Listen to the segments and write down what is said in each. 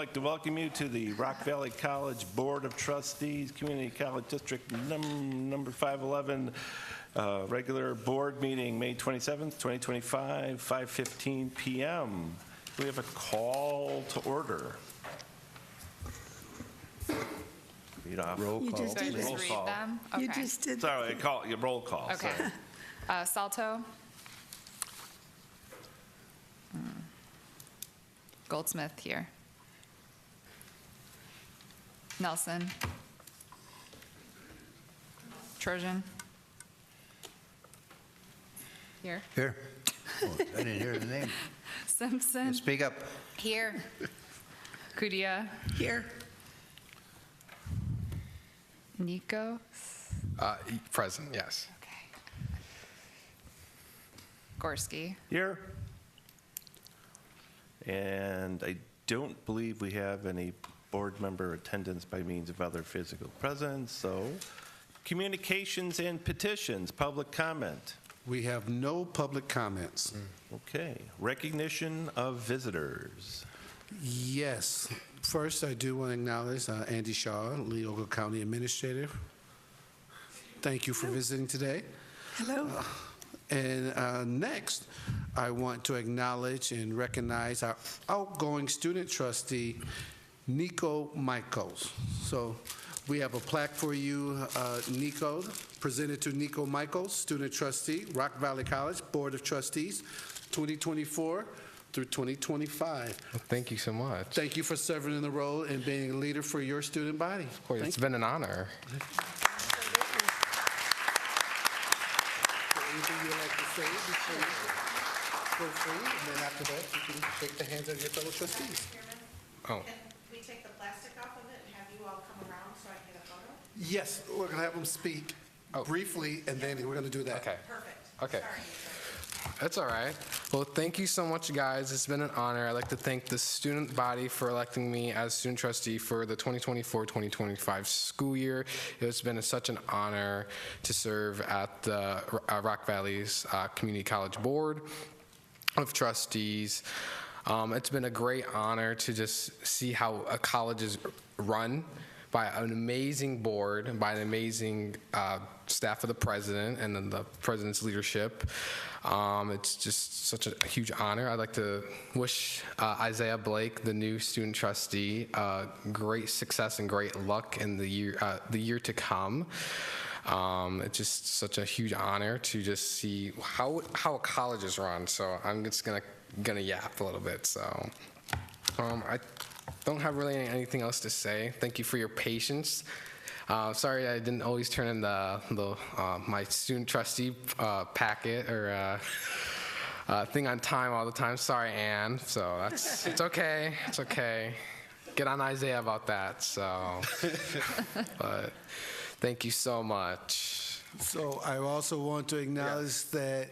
like to welcome you to the Rock Valley College Board of Trustees, Community College District number 511, regular board meeting, May 27th, 2025, 5:15 p.m. We have a call to order. Read off. Roll You call. just did Roll it. call. them? Okay. You just did. Sorry, roll call. Okay. Sorry. Salto. Goldsmith here. Nelson. Trojan. Here. Here. Oh, I didn't hear the name. Simpson. Speak up. Here. Kudia. Here. Nico. Present, yes. Okay. Gorski. Here. And I don't believe we have any board member attendance by means of other physical presence, so communications and petitions, public comment. We have no public comments. Okay, recognition of visitors. Yes. First, I do want to acknowledge Andy Shaw, Leoga County Administrator. Thank you for visiting today. Hello. And next, I want to acknowledge and recognize our outgoing student trustee, Nico Michaels. So we have a plaque for you, Nico, presented to Nico Michaels, student trustee, Rock Valley College Board of Trustees, 2024 through 2025. Well, thank you so much. Thank you for serving in the role and being a leader for your student body. Of course, Thank it's been an honor. Anything you'd like to say before you go free, and then after that, you can shake the hands of your fellow trustees. Oh, Can we take the plastic off of it and have you all come around so I can get a photo? Yes, we're going to have them speak briefly, and then we're going to do that. okay. Perfect. Okay. Sorry. That's all right. Well, thank you so much, guys. It's been an honor. I'd like to thank the student body for electing me as student trustee for the 2024-2025 school year. It's been such an honor to serve at the Rock Valley's Community College Board of Trustees. It's been a great honor to just see how a college is run by an amazing board, by an amazing staff of the president and then the president's leadership. It's just such a huge honor. I'd like to wish Isaiah Blake, the new student trustee, great success and great luck in the year to come. It's just such a huge honor to just see how a college is run. So I'm just gonna yap a little bit. So I don't have really anything else to say. Thank you for your patience. Sorry I didn't always turn in my student trustee packet or thing on time all the time. Sorry, Ann. So it's okay. It's okay. Get on Isaiah about that. So, but thank you so much. So I also want to acknowledge that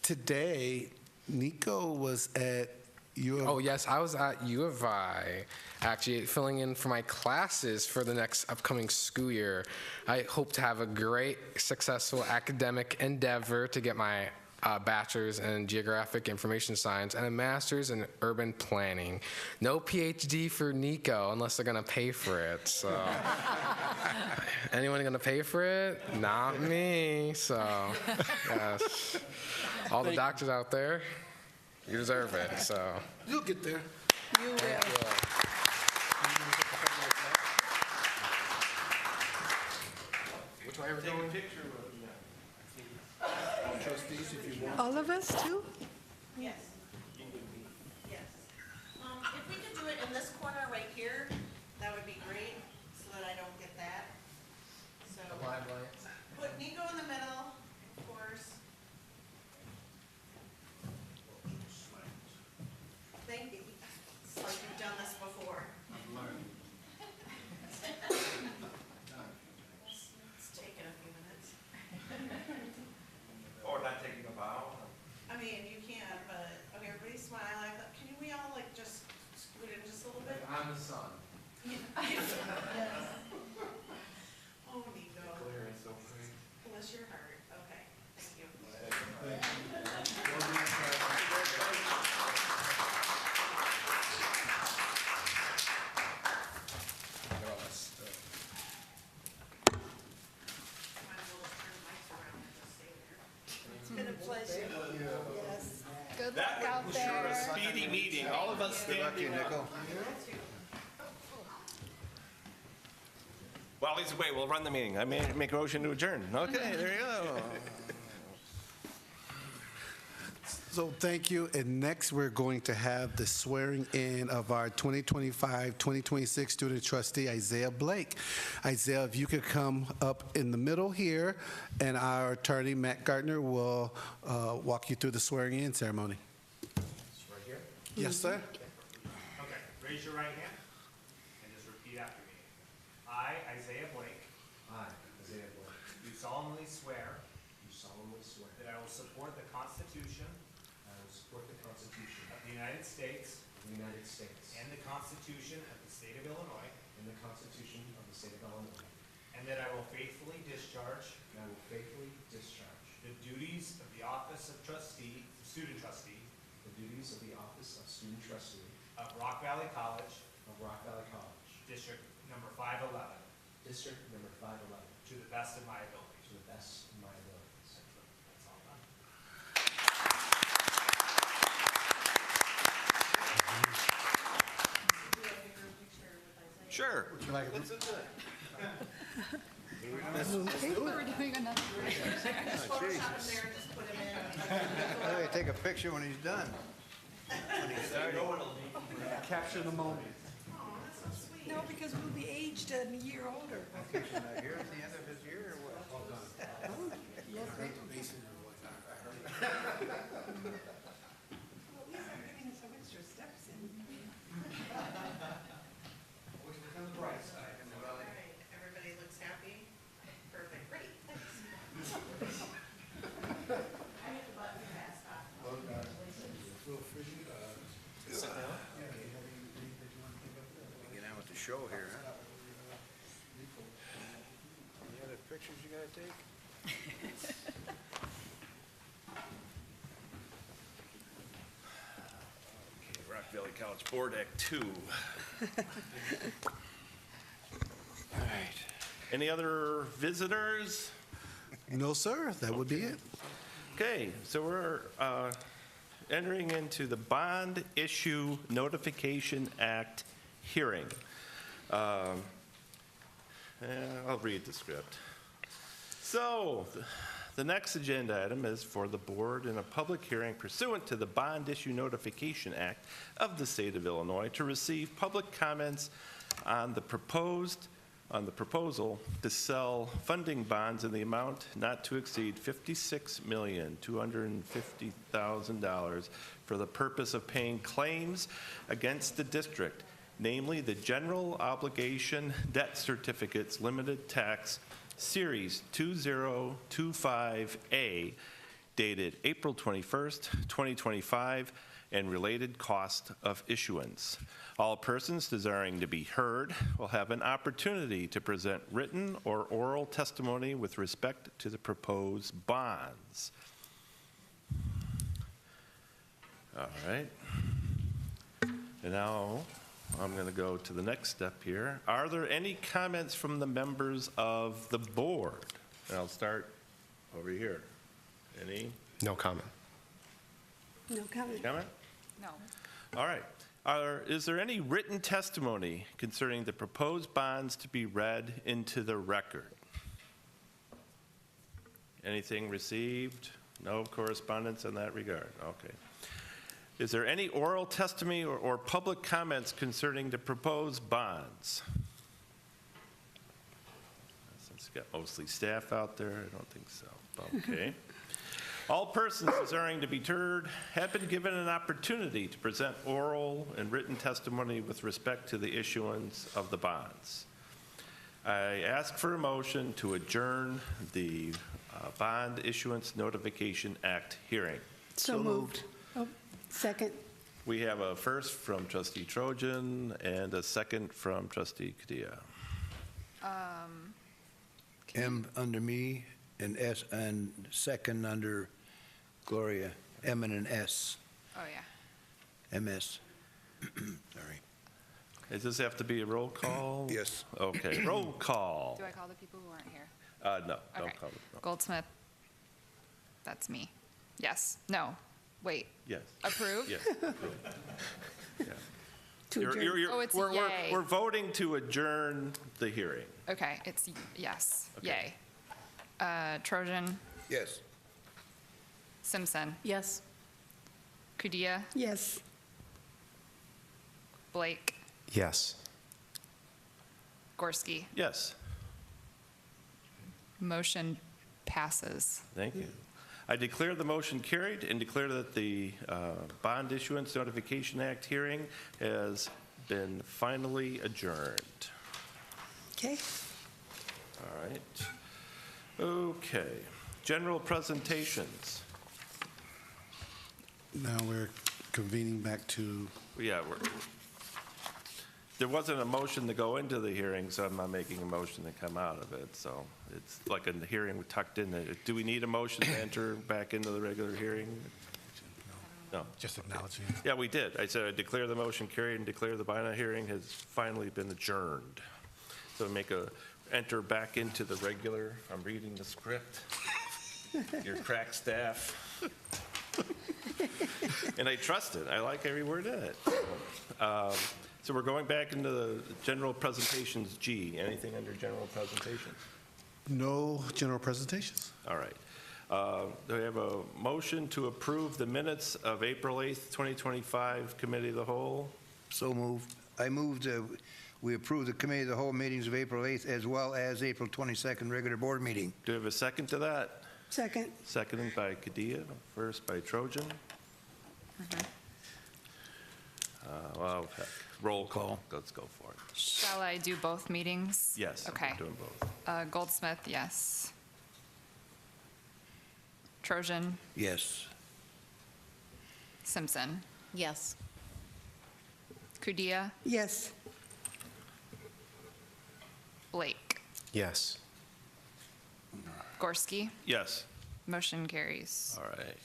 today, Nico was at U of Oh, yes, I was at U of I, actually filling in for my classes for the next upcoming school year. I hope to have a great, successful academic endeavor to get my bachelor's in geographic information science and a master's in urban planning. No PhD for Nico unless they're gonna pay for it, so. Anyone gonna pay for it? Not me, so, yes. All the doctors out there, you deserve it, so. You'll get there. You will. Which way are we going? Trustees, if you want. All of us too? Yes. Yes. If we could do it in this corner right here, that would be great, so that I don't get that. So put Nico in the middle, of course. Thank you. It's like you've done this before. It's taken a few minutes. Or not taking a bow. I mean, you can, but, okay, everybody smile. Can we all like just scoot in just a little bit? I'm the son. Good luck out there. Speedy meeting, all of us Good luck to you, standing up. Nico. While he's away, we'll run the meeting. I make a motion to adjourn. Okay, there you go. So thank you. And next, we're going to have the swearing in of our 2025-2026 student trustee, Isaiah Blake. Isaiah, if you could come up in the middle here, and our attorney, Matt Gardner, will walk you through the swearing in ceremony. Right here? Yes, sir. Okay, raise your right hand and just repeat after me. I, Isaiah Blake, I, Isaiah Blake, do solemnly swear do solemnly swear that I will support the Constitution I will support the Constitution of the United States of the United States and the Constitution of the State of Illinois, and the Constitution of the State of Illinois, and that I will faithfully discharge and I will faithfully discharge the duties of the office of trustee, student trustee the duties of the office of student trustee of Rock Valley College, of Rock Valley College, District number 511, District number 511, to the best of my ability. to the best of my abilities. That's all done. Sure. We're doing another. Photoshop him there and just put him in. Hey, take a picture when he's done. Capture the moment. Oh, that's so sweet. No, because we'll be aged a year older. Okay, so now here at the end of his year, or what? Well, at least I'm getting some extra steps in. All right, everybody looks happy? Perfect, great, thanks. I hit the button fast, Get on with the show here, huh? Any other pictures you gotta take? Rock Valley College Board Act 2. All right. Any other visitors? No, sir, that would be it. Okay, so we're entering into the Bond Issue Notification Act hearing. I'll read the script. So, the next agenda item is for the board in a public hearing pursuant to the Bond Issue Notification Act of the State of Illinois to receive public comments on the proposal to sell funding bonds in the amount not to exceed $56,250,000 for the purpose of paying claims against the district, namely the General Obligation Debt Certificates Limited Tax Series 2025A, dated April 21st, 2025, and related cost of issuance. All persons desiring to be heard will have an opportunity to present written or oral testimony with respect to the proposed bonds. All right. And now I'm going to go to the next step here. Are there any comments from the members of the board? And I'll start over here. Any No comment. No comment. comment? No. All right. Is there any written testimony concerning the proposed bonds to be read into the record? Anything received? No correspondence in that regard? Okay. Is there any oral testimony or public comments concerning the proposed bonds? Since we got mostly staff out there, I don't think so. Okay. All persons desiring to be heard have been given an opportunity to present oral and written testimony with respect to the issuance of the bonds. I ask for a motion to adjourn the Bond Issuance Notification Act hearing. So moved. Oh, second. We have a first from trustee Trojan and a second from trustee Kadia. M under me and S, and second under Gloria, M and an S, Oh, yeah. MS. Sorry. Does this have to be a roll call? Yes. Okay, roll call. Do I call the people who aren't here? No, Okay. don't call it. No. Goldsmith. That's me. Yes. No. Wait. Yes. Approve? Yes. Yeah. To adjourn. Oh, it's we're- yay. We're voting to adjourn the hearing. Okay, it's yes. Okay. Yay. Trojan, Yes. Simpson, Yes. Kudia, Yes. Blake, Yes. Gorski. Yes, Motion passes. thank you. I declare the motion carried and declare that the Bond Issuance Notification Act hearing has been finally adjourned. Okay. All right. Okay. General presentations. Now we're convening back to, Yeah, there wasn't a motion to go into the hearing, so I'm not making a motion to come out of it. So it's like a hearing tucked in there. Do we need a motion to enter back into the regular hearing? No. just acknowledging. Yeah, we did. I said I declare the motion carried and declare the Bina hearing has finally been adjourned. So enter back into the regular, I'm reading the script, your crack staff. And I trust it. I like every word in it. So we're going back into the general presentations G. Anything under general presentations? No general presentations. All right. Do we have a motion to approve the minutes of April 8th, 2025 Committee of the Whole? So moved. I moved, we approve the Committee of the Whole meetings of April 8th as well as April 22nd regular board meeting. Do we have a second to that? Second. Seconded by Kadia, first by Trojan. Well, heck, roll call. Let's go for it. Shall I do both meetings? Yes, Okay. I'm doing both. Goldsmith, yes. Trojan, Yes. Simpson, Yes. Kudia, Yes. Blake, Yes. Gorski. Yes. Motion carries. All right.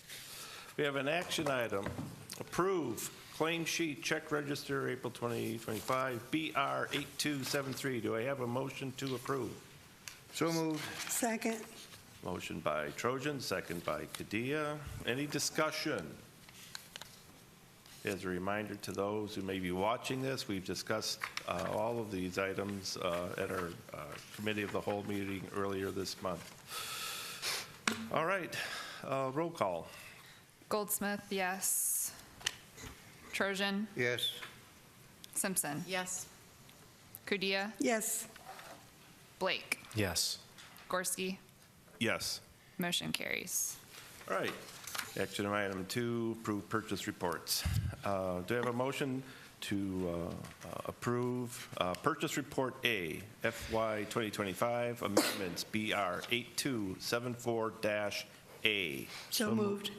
We have an action item. Approve claim sheet check register April 2025 BR 8273. Do I have a motion to approve? So moved. Second. Motion by Trojan, second by Kadia. Any discussion? As a reminder to those who may be watching this, we've discussed all of these items at our Committee of the Whole meeting earlier this month. All right, roll call. Goldsmith, yes. Trojan, Yes. Simpson, Yes. Kudia, Yes. Blake, Yes. Gorski. Yes. Motion carries. All right. Action item 2, approve purchase reports. Do I have a motion to approve purchase report A, FY 2025 amendments BR 8274-A? So moved.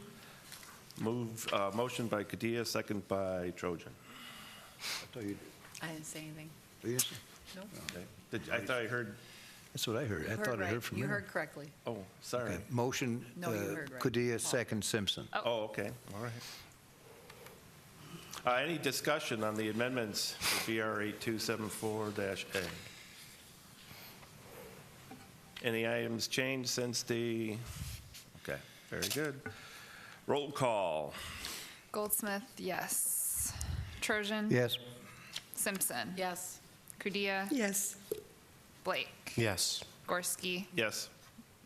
Motion by Kadia, second by Trojan. I thought you- I didn't say anything. Yes. Okay. I thought I heard, That's what I heard. I thought I heard from you. You heard correctly. oh, sorry. Okay. Motion, No, you heard right. Kadia, second Simpson. Oh, okay, all right. Any discussion on the amendments to BR 8274-A? Any items changed since the, okay, very good. Roll call. Goldsmith, yes. Trojan, Yes. Simpson, Yes. Kudia, Yes. Blake, Yes. Gorski. Yes.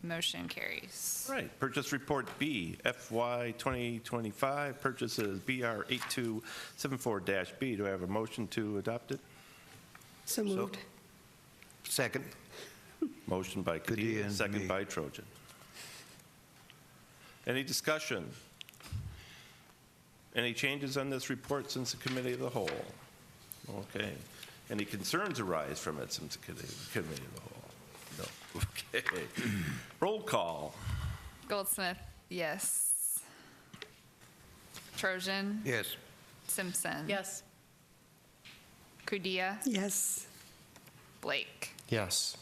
Motion carries. All right, purchase report B, FY 2025, purchases BR 8274-B. Do I have a motion to adopt it? So moved. Second. Motion by Kadia Kadia, and second me. by Trojan. Any discussion? Any changes on this report since the Committee of the Whole? Okay. Any concerns arise from it since the Committee of the Whole? No. Okay. Roll call. Goldsmith, yes. Trojan, Yes. Simpson. Yes. Kudia, Yes. Blake, Yes.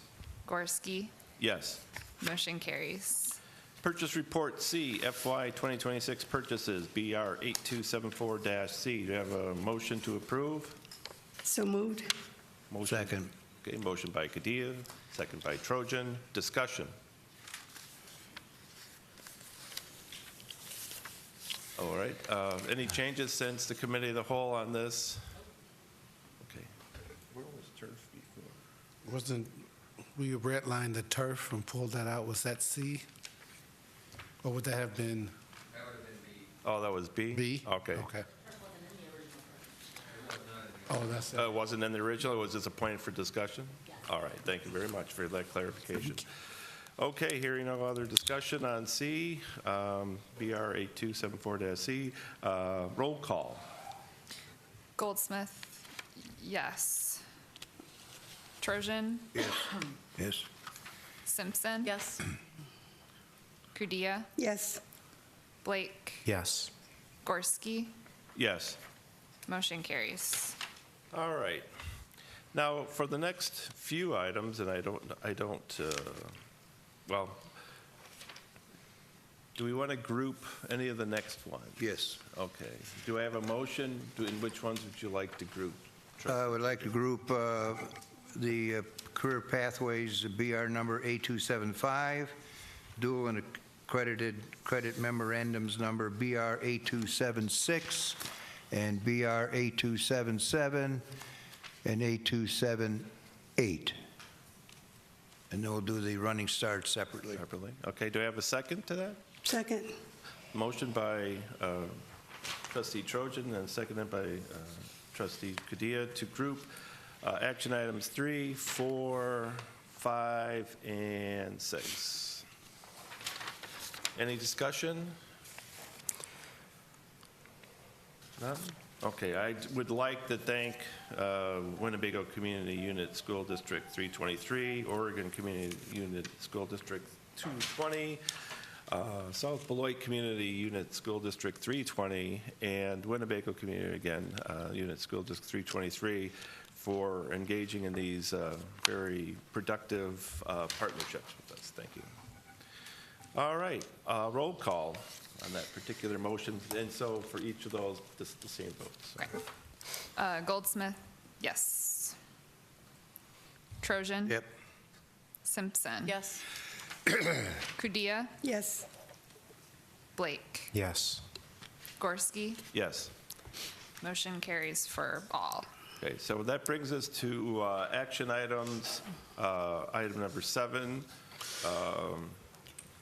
Gorski. Yes. Motion carries. Purchase report C, FY 2026 purchases, BR 8274-C. Do you have a motion to approve? So moved. Motion. Second. Okay, motion by Kadia, second by Trojan. Discussion. All right. Any changes since the committee of the whole on this? Okay. Where was turf before? Wasn't, we redlined the turf and pulled that out, was that C? Or would that have been Oh, that was B? B? Okay. Okay. Oh, that's it. It wasn't in the original, it was just a point for discussion? All right, thank you very much for that clarification. Okay, hearing no other discussion on C, BR 8274-C, roll call. Goldsmith, yes. Trojan, Yes. Simpson. Yes. Kudia, Yes. Blake, Yes. Gorski. Yes. Motion carries. All right. Now, for the next few items, and well, do we want to group any of the next ones? Yes. Okay. Do I have a motion? In which ones would you like to group? I would like to group the career pathways, BR number 8275, dual and accredited credit memorandums number BR 8276, and BR 8277, and 8278. And then we'll do the running start separately. Separately. Okay, do I have a second to that? Second. Motion by trustee Trojan and seconded by trustee Padilla to group action items 3, 4, 5, and 6. Any discussion? None? Okay, I would like to thank Winnebago Community Unit School District 323, Oregon Community Unit School District 220, South Beloit Community Unit School District 320, and Winnebago Community, again, Unit School District 323, for engaging in these very productive partnerships with us. Thank you. All right, roll call on that particular motion, and so for each of those, the same votes. Right. Goldsmith, yes. Trojan. Yep. Simpson. Yes. Kudia, Yes. Blake, Yes. Gorski. Yes. Motion carries for all. Okay, so that brings us to action items. Item number 7.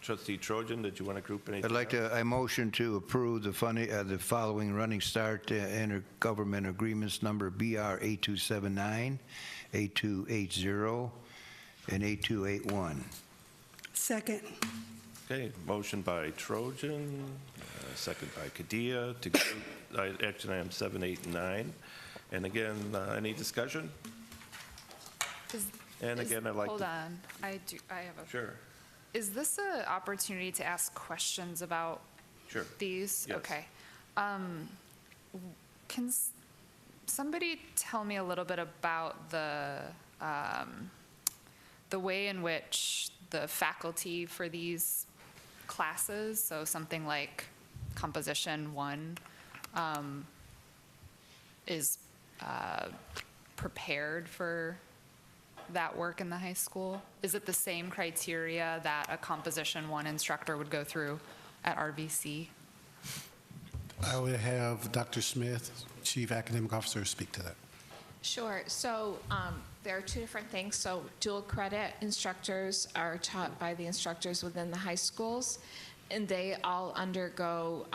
Trustee Trojan, did you want to group anything? I'd like to, I motion to approve the following running start intergovernment agreements number BR 8279, 8280, and 8281. Second. Okay, motion by Trojan, second by Kadia to group action items 7, 8, and 9. And again, any discussion? And again, I'd like Hold to... on, I have a. Sure, Is this an opportunity to ask questions about sure. these? Yes. Okay. Can somebody tell me a little bit about the way in which the faculty for these classes, so something like Composition 1, is prepared for that work in the high school? Is it the same criteria that a Composition 1 instructor would go through at RVC? I would have Dr. Smith, Chief Academic Officer, speak to that. Sure. So there are two different things. So dual credit instructors are taught by the instructors within the high schools, and they all undergo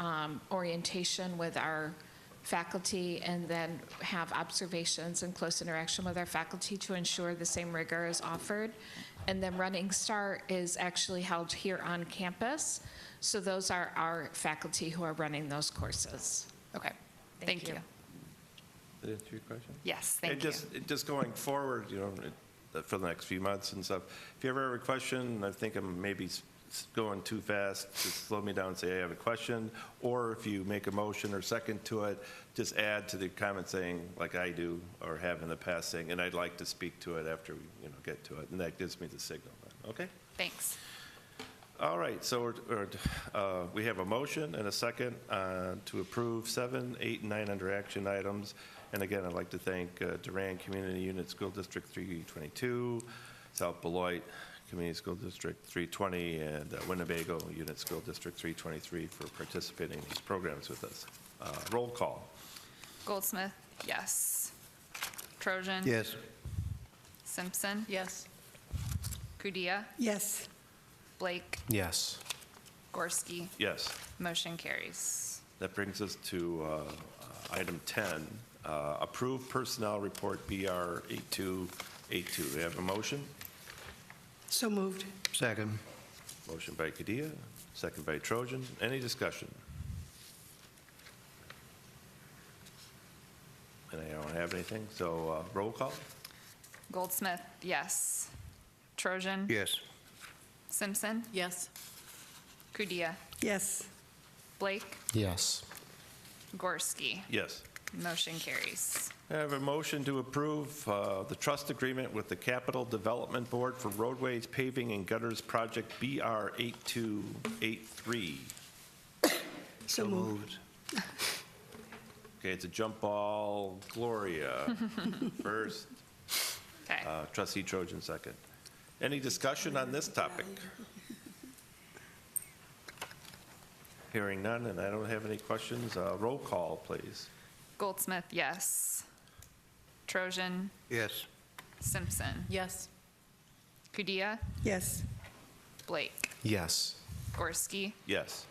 orientation with our faculty and then have observations and close interaction with our faculty to ensure the same rigor is offered. And then Running Start is actually held here on campus. So those are our faculty who are running those courses. Okay, thank you. Did that answer your question? Yes, thank you. Just going forward, for the next few months and stuff, if you ever have a question, I think I'm maybe going too fast, just slow me down and say I have a question, or if you make a motion or second to it, just add to the comment saying, like I do or have in the past, saying, and I'd like to speak to it after we get to it, and that gives me the signal. Okay? Thanks. All right, so we have a motion and a second to approve 7, 8, and 9 under action items. And again, I'd like to thank Durant Community Unit School District 322, South Beloit Community School District 320 and Winnebago Unit School District 323 for participating in these programs with us. Roll call. Goldsmith, yes. Trojan? Yes. Simpson? Yes. Kudia? Yes. Blake? Yes. Yes. Gorski? Motion carries. That brings us to item 10, approve personnel report BR 8282. Do we have a motion? So moved. Second. Motion by Kadia, second by Trojan. Any discussion? And I don't have anything, so roll call? Goldsmith, yes. Trojan? Yes. Simpson? Yes. Kudia? Yes. Blake? Yes. Gorski? Yes. Motion carries. I have a motion to approve the trust agreement with the Capital Development Board for roadways, paving, and gutters project BR 8283. So moved. Okay, it's a jump ball. Gloria first, Okay. trustee Trojan second. Any discussion on this topic? Hearing none, and I don't have any questions. Roll call, please. Goldsmith, yes. Trojan? Yes. Simpson? Yes. Kudia? Yes. Blake? Yes. Gorski? Yes.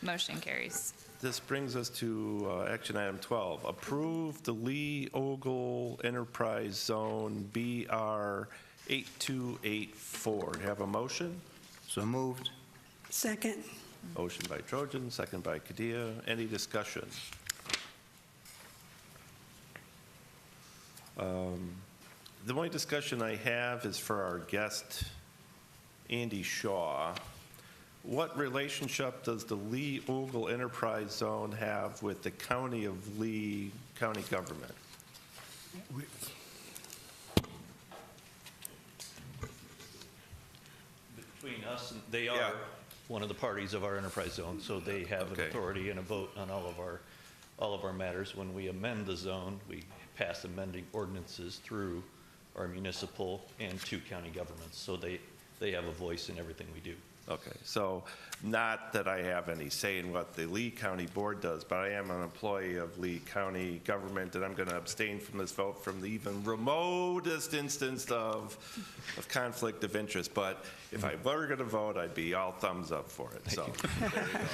Motion carries. This brings us to action item 12, approve the Lee Ogle Enterprise Zone BR 8284. Have a motion? So moved. Second. Motion by Trojan, second by Kadia. Any discussion? The only discussion I have is for our guest, Andy Shaw. What relationship does the Lee Ogle Enterprise Zone have with the County of Lee County government? Between us, and they Yeah. are one of the parties of our enterprise zone, so they have an Okay. authority and a vote on all of our matters. When we amend the zone, we pass amending ordinances through our municipal and two county governments, so they have a voice in everything we do. Okay, so not that I have any say in what the Lee County Board does, but I am an employee of Lee County government, and I'm going to abstain from this vote from the even remotest instance of conflict of interest. But if I were going to vote, I'd be all thumbs up for it. So there you go.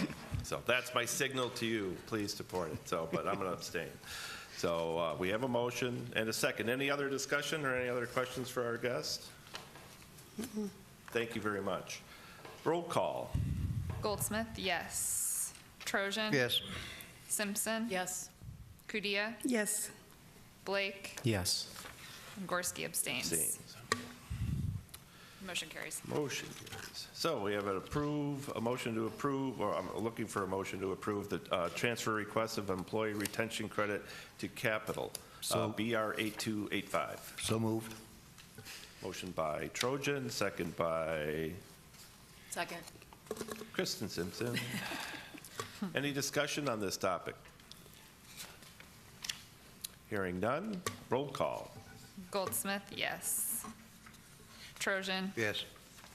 So that's my signal to you. Please support it. So, but I'm going to abstain. So we have a motion and a second. Any other discussion or any other questions for our guest? Thank you very much. Roll call. Goldsmith, yes. Trojan? Yes. Simpson? Yes. Kudia? Yes. Blake? Yes. And Gorski abstains. Abstains. Motion carries. Motion carries. So we have a motion to approve, or I'm looking for a motion to approve the transfer request of employee retention credit to capital, BR 8285. So moved. Motion by Trojan, second by Second. Kristen Simpson. Any discussion on this topic? Hearing none, roll call. Goldsmith, yes. Trojan? Yes.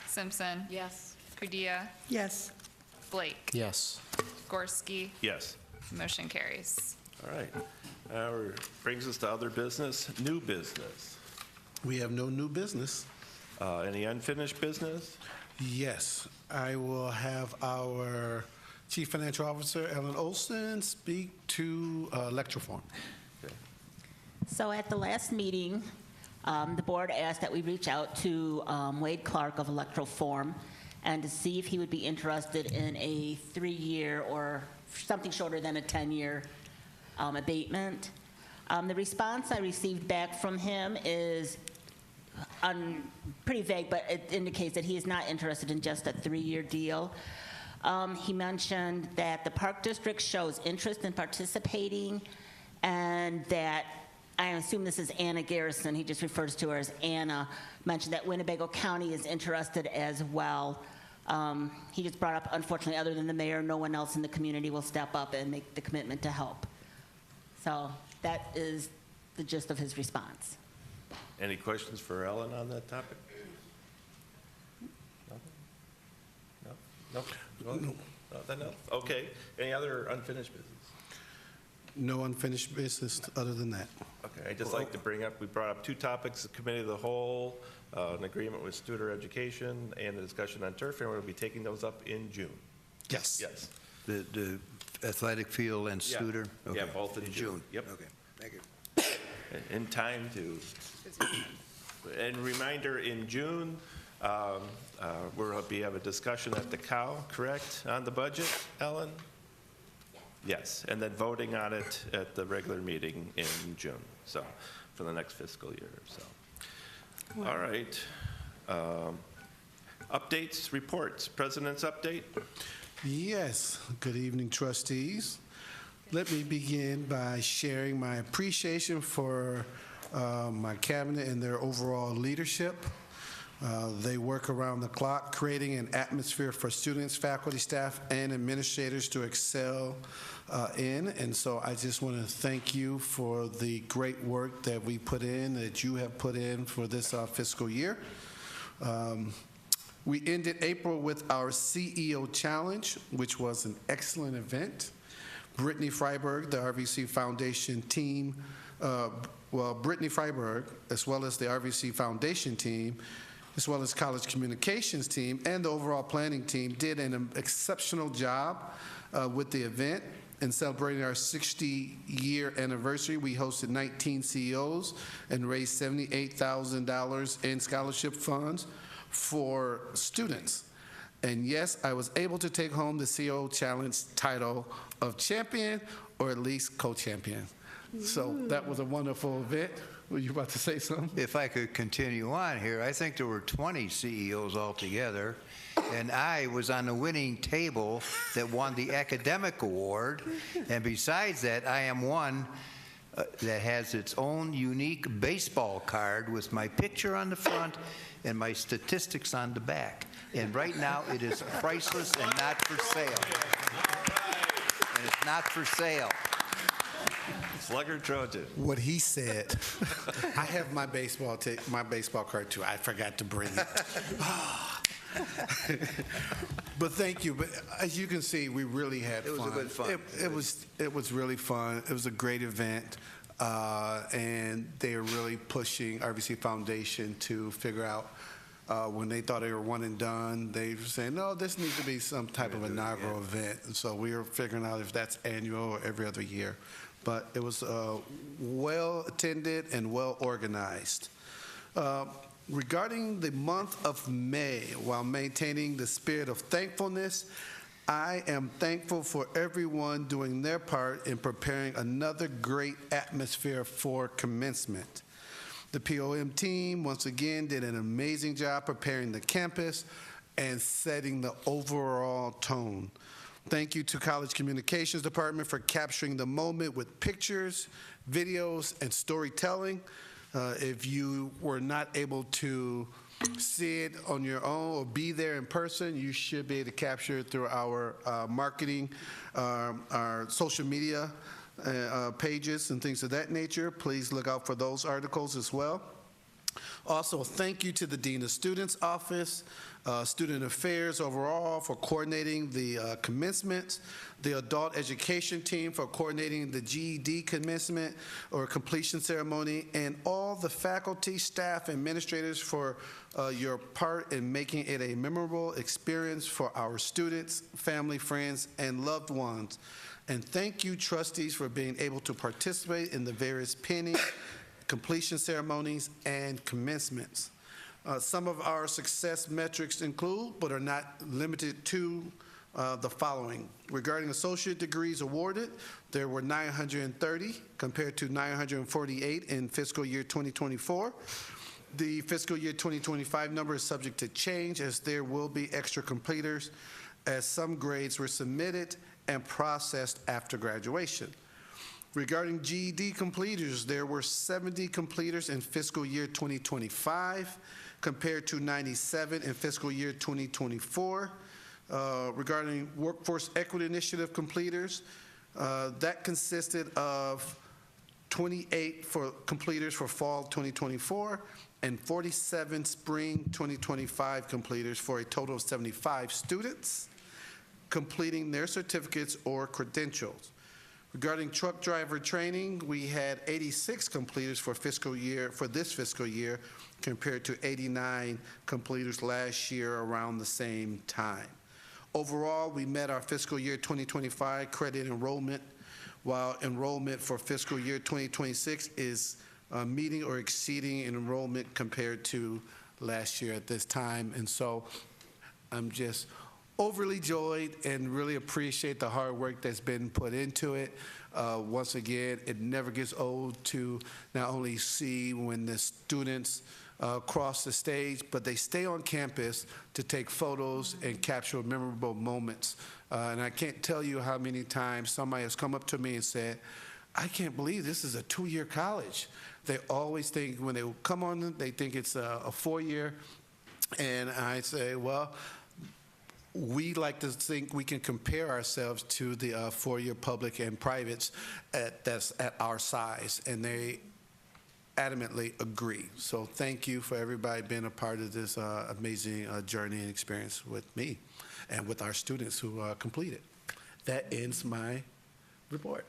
Simpson? Yes. Kudia? Yes. Blake? Yes. Gorski? Yes. Motion carries. All right. Brings us to other business, new business. We have no new business. Any unfinished business? Yes, I will have our Chief Financial Officer, Ellen Olson, speak to Electroform. So at the last meeting, the board asked that we reach out to Wade Clark of Electroform and to see if he would be interested in a 3-year or something shorter than a 10-year abatement. The response I received back from him is pretty vague, but it indicates that he is not interested in just a 3-year deal. He mentioned that the Park District shows interest in participating, and that, I assume this is Anna Garrison, he just refers to her as Anna, mentioned that Winnebago County is interested as well. He just brought up, unfortunately, other than the mayor, no one else in the community will step up and make the commitment to help. So that is the gist of his response. Any questions for Ellen on that topic? Nope. Nothing else? Okay. Any other unfinished business? No unfinished business other than that. Okay, I'd just like to bring up, we brought up two topics, the committee of the whole, an agreement with Studer Education, and the discussion on turf, and we'll be taking those up in June. Yes. Yes. The athletic field and Yeah. Studer? Yeah, Okay. both in June. Yep. Okay, thank you. In time to, and reminder, in June, we'll have a discussion at the COW, correct, on the budget, Ellen? Yes, and then voting on it at the regular meeting in June, so, for the next fiscal year, so. All right. Updates, reports, President's update? Yes. Good evening, trustees. Let me begin by sharing my appreciation for my cabinet and their overall leadership. They work around the clock, creating an atmosphere for students, faculty, staff, and administrators to excel in. And so I just want to thank you for the great work that we put in, that you have put in for this fiscal year. We ended April with our CEO Challenge, which was an excellent event. Brittany Freiberg, the RVC Foundation team, Brittany Freiberg, as well as the RVC Foundation team, as well as college communications team and the overall planning team, did an exceptional job with the event. In celebrating our 60-year anniversary, we hosted 19 CEOs and raised $78,000 in scholarship funds for students. And yes, I was able to take home the CEO Challenge title of champion, or at least co-champion. So that was a wonderful event. Were you about to say something? If I could continue on here, I think there were 20 CEOs altogether, and I was on the winning table that won the academic award. And besides that, I am one that has its own unique baseball card with my picture on the front and my statistics on the back. And right now, it is priceless and not for sale. And it's not for sale. Slugger Trojan. What he said. I have my baseball card too. I forgot to bring it. But thank you. But as you can see, we really had fun. It was a good fun. It was really fun. It was a great event, and they are really pushing RVC Foundation to figure out. When they thought they were one and done, they were saying, no, this needs to be some type of inaugural event. And so we were figuring out if that's annual or every other year. But it was well attended and well organized. Regarding the month of May, while maintaining the spirit of thankfulness, I am thankful for everyone doing their part in preparing another great atmosphere for commencement. The POM team, once again, did an amazing job preparing the campus and setting the overall tone. Thank you to College Communications Department for capturing the moment with pictures, videos, and storytelling. If you were not able to see it on your own or be there in person, you should be able to capture it through our marketing, our social media pages and things of that nature. Please look out for those articles as well. Also, thank you to the Dean of Students Office, Student Affairs overall for coordinating the commencement, the Adult Education team for coordinating the GED commencement or completion ceremony, and all the faculty, staff, administrators for your part in making it a memorable experience for our students, family, friends, and loved ones. And thank you, trustees, for being able to participate in the various pinning, completion ceremonies, and commencements. Some of our success metrics include, but are not limited to, the following. Regarding associate degrees awarded, there were 930 compared to 948 in fiscal year 2024. The fiscal year 2025 number is subject to change as there will be extra completers as some grades were submitted and processed after graduation. Regarding GED completers, there were 70 completers in fiscal year 2025 compared to 97 in fiscal year 2024. Regarding Workforce Equity Initiative completers, that consisted of 28 for completers for fall 2024 and 47 spring 2025 completers for a total of 75 students. completing their certificates or credentials. Regarding truck driver training, we had 86 completers for this fiscal year compared to 89 completers last year around the same time. Overall, we met our fiscal year 2025 credit enrollment, while enrollment for fiscal year 2026 is meeting or exceeding enrollment compared to last year at this time. And so I'm just overly joyed and really appreciate the hard work that's been put into it. Once again, it never gets old to not only see when the students cross the stage, but they stay on campus to take photos and capture memorable moments. And I can't tell you how many times somebody has come up to me and said, I can't believe this is a 2-year college. They always think, when they come on, they think it's a 4-year. And I say, well, we like to think we can compare ourselves to the 4-year public and privates that's at our size. And they adamantly agree. So thank you for everybody being a part of this amazing journey and experience with me and with our students who complete it. That ends my report.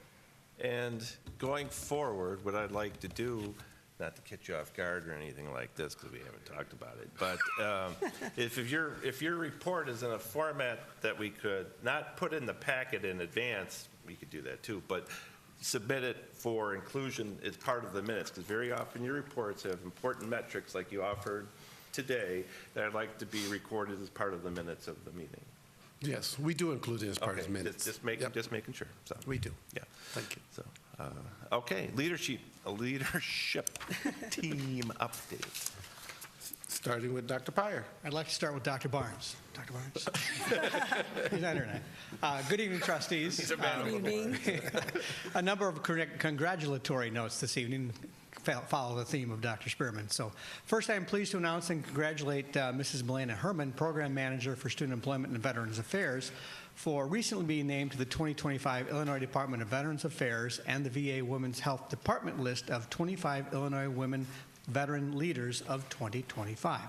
And going forward, what I'd like to do, not to catch you off guard or anything like this, because we haven't talked about it, but if your report is in a format that we could not put in the packet in advance, we could do that too, but submit it for inclusion as part of the minutes, because very often your reports have important metrics like you offered today that I'd like to be recorded as part of the minutes of the meeting. Yes, we do include it as part of the minutes. Just making sure. So We do. yeah, Thank you. so okay, leadership team update. Starting with Dr. Pyer. I'd like to start with Dr. Barnes. Dr. Barnes? He's on internet. Good evening, trustees. He's a man of the word. A number of congratulatory notes this evening follow the theme of Dr. Spearman. So first, I am pleased to announce and congratulate Mrs. Milena Herman, Program Manager for Student Employment and Veterans Affairs, for recently being named to the 2025 Illinois Department of Veterans Affairs and the VA Women's Health Department list of 25 Illinois women veteran leaders of 2025.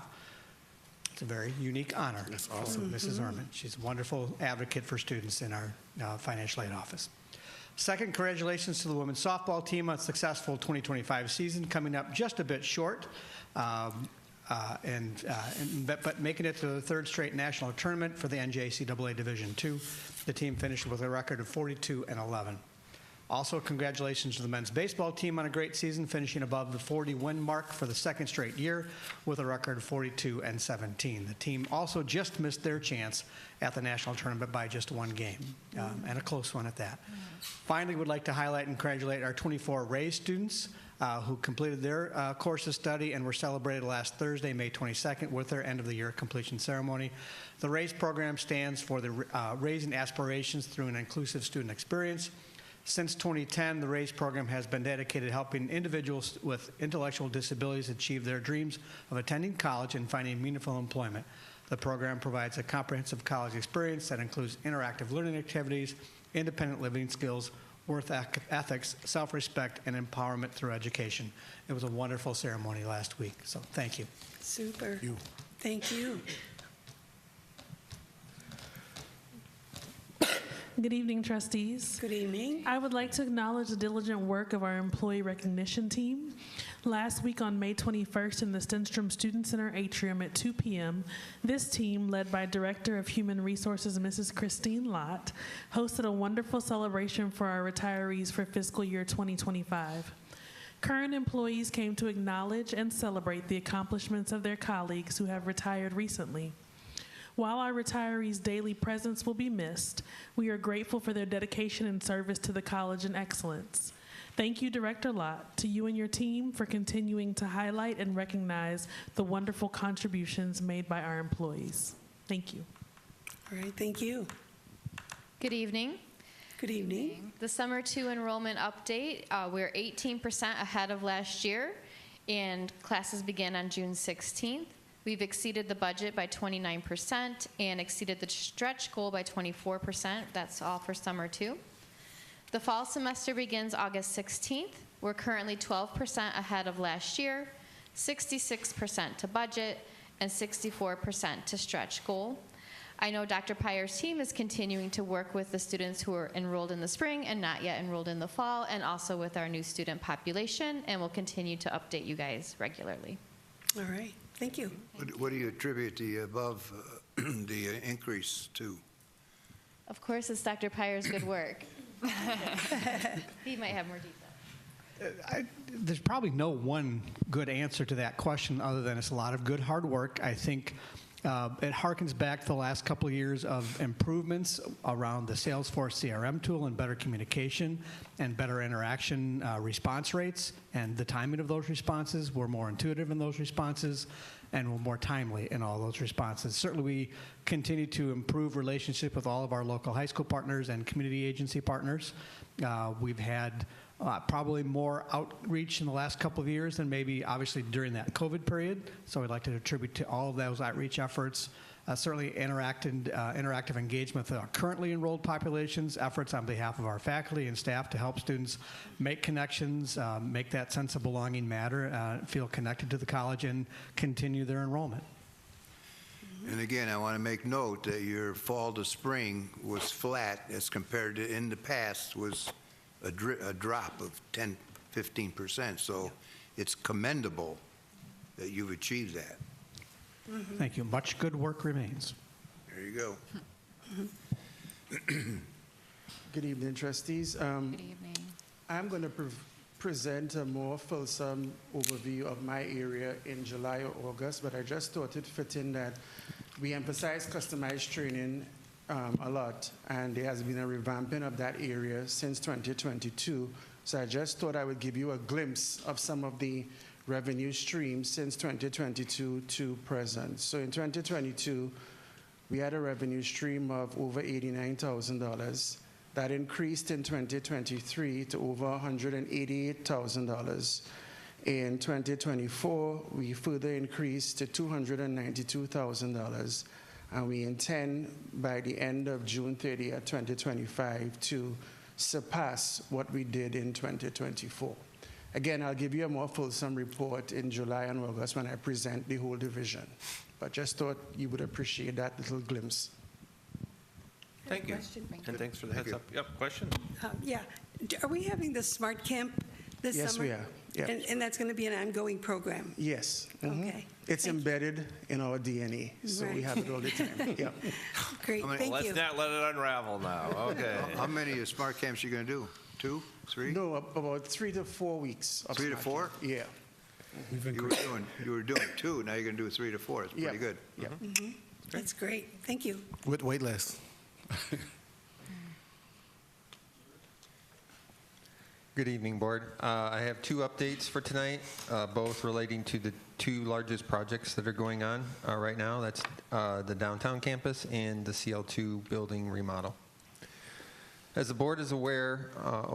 It's a very unique honor. That's awesome. Mrs. Herman. She's a wonderful advocate for students in our financial aid office. Second, congratulations to the women's softball team on a successful 2025 season, coming up just a bit short, but making it to the third straight national tournament for the NJCAA Division II. The team finished with a record of 42-11. Also, congratulations to the men's baseball team on a great season, finishing above the 40-win mark for the second straight year with a record of 42-17. The team also just missed their chance at the national tournament by just one game, and a close one at that. Finally, would like to highlight and congratulate our 24 RAISE students who completed their course of study and were celebrated last Thursday, May 22nd, with their end-of-the-year completion ceremony. The RAISE program stands for the Raising Aspirations Through an Inclusive Student Experience. Since 2010, the RAISE program has been dedicated to helping individuals with intellectual disabilities achieve their dreams of attending college and finding meaningful employment. The program provides a comprehensive college experience that includes interactive learning activities, independent living skills, work ethics, self-respect, and empowerment through education. It was a wonderful ceremony last week, so thank you. Super. Thank you. Good evening, trustees. Good evening. I would like to acknowledge the diligent work of our employee recognition team. Last week on May 21st in the Stenstrom Student Center atrium at 2 p.m., this team, led by Director of Human Resources Mrs. Christine Lott, hosted a wonderful celebration for our retirees for fiscal year 2025. Current employees came to acknowledge and celebrate the accomplishments of their colleagues who have retired recently. While our retirees' daily presence will be missed, we are grateful for their dedication and service to the college and excellence. Thank you, Director Lott, to you and your team for continuing to highlight and recognize the wonderful contributions made by our employees. Thank you. All right, thank you. Good evening. Good evening. The Summer 2 enrollment update, we're 18% ahead of last year, and classes begin on June 16th. We've exceeded the budget by 29% and exceeded the stretch goal by 24%. That's all for Summer 2. The fall semester begins August 16th. We're currently 12% ahead of last year, 66% to budget, and 64% to stretch goal. I know Dr. Pyer's team is continuing to work with the students who are enrolled in the spring and not yet enrolled in the fall, and also with our new student population, and will continue to update you guys regularly. All right, thank you. What do you attribute the above, the increase to? Of course, it's Dr. Pyer's good work. He might have more detail. There's probably no one good answer to that question other than it's a lot of good hard work. I think it harkens back to the last couple of years of improvements around the Salesforce CRM tool and better communication and better interaction response rates, and the timing of those responses. We're more intuitive in those responses, and we're more timely in all those responses. Certainly, we continue to improve relationship with all of our local high school partners and community agency partners. We've had probably more outreach in the last couple of years than maybe obviously during that COVID period. So we'd like to attribute to all of those outreach efforts. Certainly interactive engagement with our currently enrolled populations, efforts on behalf of our faculty and staff to help students make connections, make that sense of belonging matter, feel connected to the college, and continue their enrollment. And again, I want to make note that your fall to spring was flat as compared to in the past was a drop of 10, 15%. So it's commendable that you've achieved that. Thank you. Much good work remains. There you go. Good evening, trustees. Good evening. I'm going to present a more fulsome overview of my area in July or August, but I just thought it fitting that we emphasize customized training a lot, and there has been a revamping of that area since 2022. So I just thought I would give you a glimpse of some of the revenue streams since 2022 to present. So in 2022, we had a revenue stream of over $89,000. That increased in 2023 to over $188,000. In 2024, we further increased to $292,000. And we intend by the end of June 30th, 2025 to surpass what we did in 2024. Again, I'll give you a more fulsome report in July and August when I present the whole division. But just thought you would appreciate that little glimpse. Thank you. Question? And thanks for the heads up. Yep, question? Yeah. Are we having the Smart Camp this Yes, summer? we are. Yep. And that's going to be an ongoing program? Yes. Mhm. Okay. It's embedded in our DNA, so we Right. have it all the time. Yep. Great, thank Let's you. not let it unravel now. Okay. How many smart camps are you going to do? 2, 3? No, about 3 to 4 weeks. Of 3 to Smart 4? Camp. Yeah. You were doing 2. Now you're going to do 3 to 4. It's pretty Yep. good. Yep. That's great. Thank you. With wait list. Good evening, Board. I have 2 updates for tonight, both relating to the 2 largest projects that are going on right now. That's the downtown campus and the CL2 building remodel. As the Board is aware,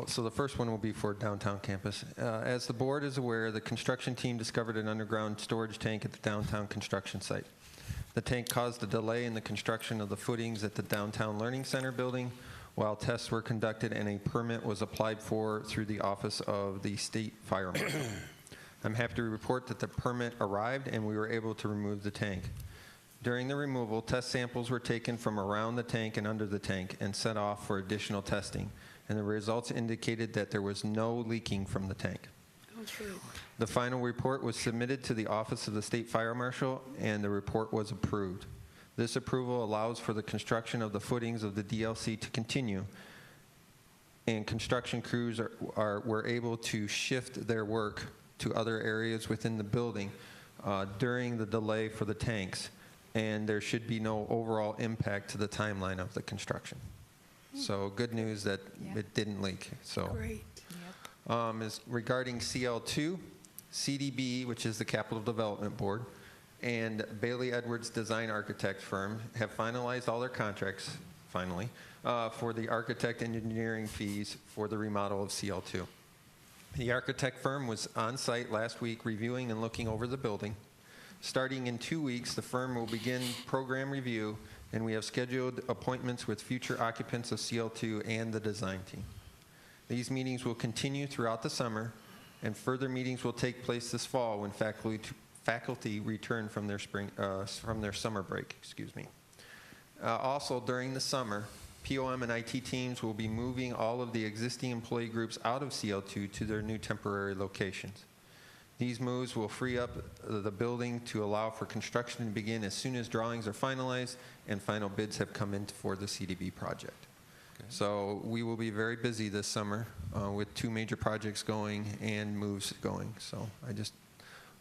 so the first one will be for downtown campus. As the Board is aware, the construction team discovered an underground storage tank at the downtown construction site. The tank caused a delay in the construction of the footings at the downtown learning center building, while tests were conducted and a permit was applied for through the Office of the State Fire Marshal. I'm happy to report that the permit arrived and we were able to remove the tank. During the removal, test samples were taken from around the tank and under the tank and sent off for additional testing, and the results indicated that there was no leaking from the tank. The final report was submitted to the Office of the State Fire Marshal, and the report was approved. This approval allows for the construction of the footings of the DLC to continue, and construction crews were able to shift their work to other areas within the building during the delay for the tanks, and there should be no overall impact to the timeline of the construction. So good news that it didn't leak. So. Great. Is regarding CL2, CDB, which is the Capital Development Board, and Bailey Edwards Design Architect Firm have finalized all their contracts, finally, for the architect and engineering fees for the remodel of CL2. The architect firm was on site last week reviewing and looking over the building. Starting in 2 weeks, the firm will begin program review, and we have scheduled appointments with future occupants of CL2 and the design team. These meetings will continue throughout the summer, and further meetings will take place this fall when faculty return from their summer break. Also, during the summer, POM and IT teams will be moving all of the existing employee groups out of CL2 to their new temporary locations. These moves will free up the building to allow for construction to begin as soon as drawings are finalized and final bids have come in for the CDB project. Okay. So we will be very busy this summer with 2 major projects going and moves going. So I just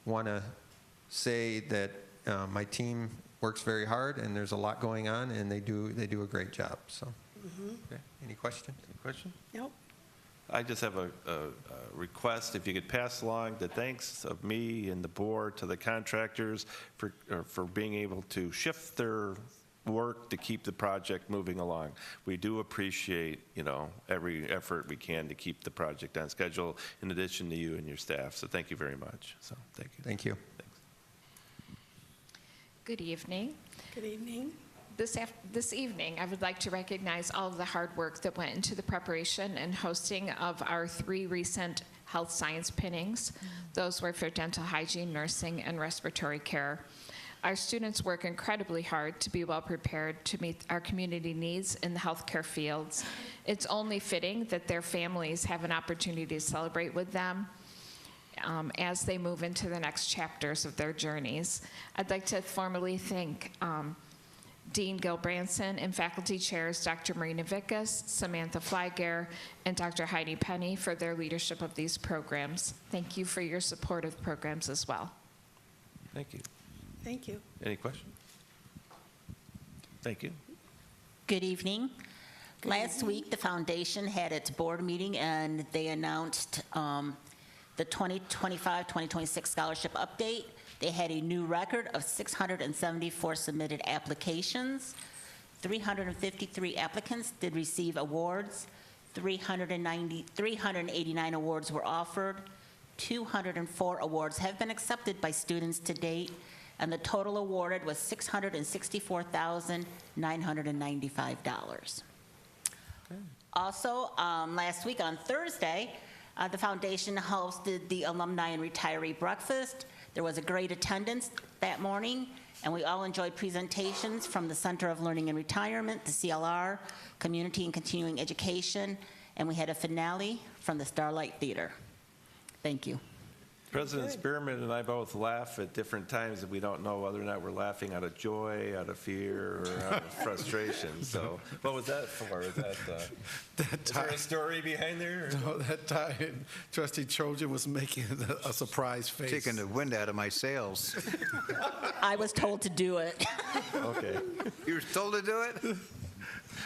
want to say that my team works very hard and there's a lot going on and they do a great job. So, okay. Any questions? Any questions? Nope. I just have a request, if you could pass along the thanks of me and the board to the contractors for being able to shift their work to keep the project moving along. We do appreciate, every effort we can to keep the project on schedule, in addition to you and your staff. So thank you very much. So thank you. Thank you. Thanks. Good evening. Good evening. This evening, I would like to recognize all of the hard work that went into the preparation and hosting of our 3 recent health science pinnings. Those were for dental hygiene, nursing, and respiratory care. Our students work incredibly hard to be well prepared to meet our community needs in the healthcare fields. It's only fitting that their families have an opportunity to celebrate with them as they move into the next chapters of their journeys. I'd like to formally thank Dean Gil Branson and faculty chairs Dr. Marina Vickas, Samantha Flygare, and Dr. Heidi Penny for their leadership of these programs. Thank you for your support of programs as well. Thank you. Thank you. Any questions? Thank you. Good evening. Last week, the foundation had its board meeting, and they announced the 2025-2026 scholarship update. They had a new record of 674 submitted applications. 353 applicants did receive awards. 389 awards were offered. 204 awards have been accepted by students to date, and the total awarded was $664,995. Also, last week on Thursday, the foundation hosted the alumni and retiree breakfast. There was a great attendance that morning, and we all enjoyed presentations from the Center of Learning and Retirement, the CLR, Community and Continuing Education, and we had a finale from the Starlight Theater. Thank you. President Spearman and I both laugh at different times, and we don't know whether or not we're laughing out of joy, out of fear, or out of frustration. So, what was that for? Is that is there a story behind there? No, that time Trustee Trojan was making a surprise face. Taking the wind out of my sails. I was told to do it. Okay. You were told to do it?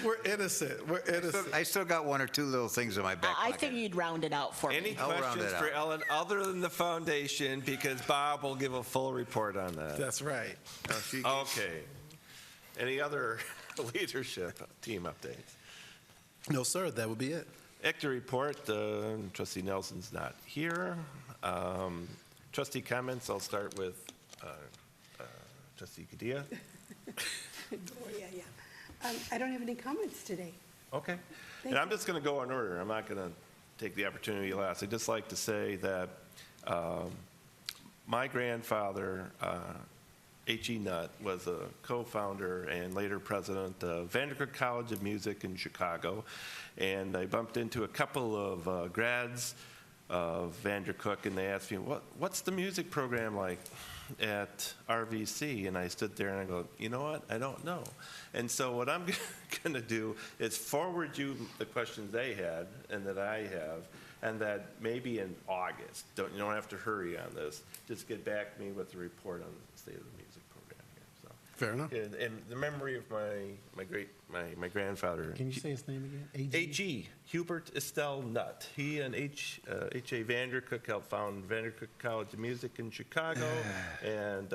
We're innocent. We're innocent. I still got 1 or 2 little things in my back I pocket. figured you'd round it out for Any me. I'll round questions it for out. Ellen other than the foundation? Because Bob will give a full report on that. That's right. Okay. Any other leadership team updates? No, sir, that would be it. ICTA report, Trustee Nelson's not here. Trustee comments, I'll start with Trustee Kadia. Oh, yeah. I don't have any comments today. Okay. Thank And I'm you. just going to go in order. I'm not going to take the opportunity last. I'd just like to say that my grandfather, H.E. Nutt, was a co-founder and later president of Vandercook College of Music in Chicago. And I bumped into a couple of grads of Vandercook, and they asked me, what's the music program like at RVC? And I stood there and I go, you know what? I don't know. And so what I'm going to do is forward you the questions they had and that I have, and that maybe in August, you don't have to hurry on this, just get back to me with a report on the state of the music program here. So, Fair enough. in the memory of my grandfather. Can you say his name again? A.G. Hubert Estelle Nutt. He and H.A. Vandercook helped found Vandercook College of Music in Chicago, and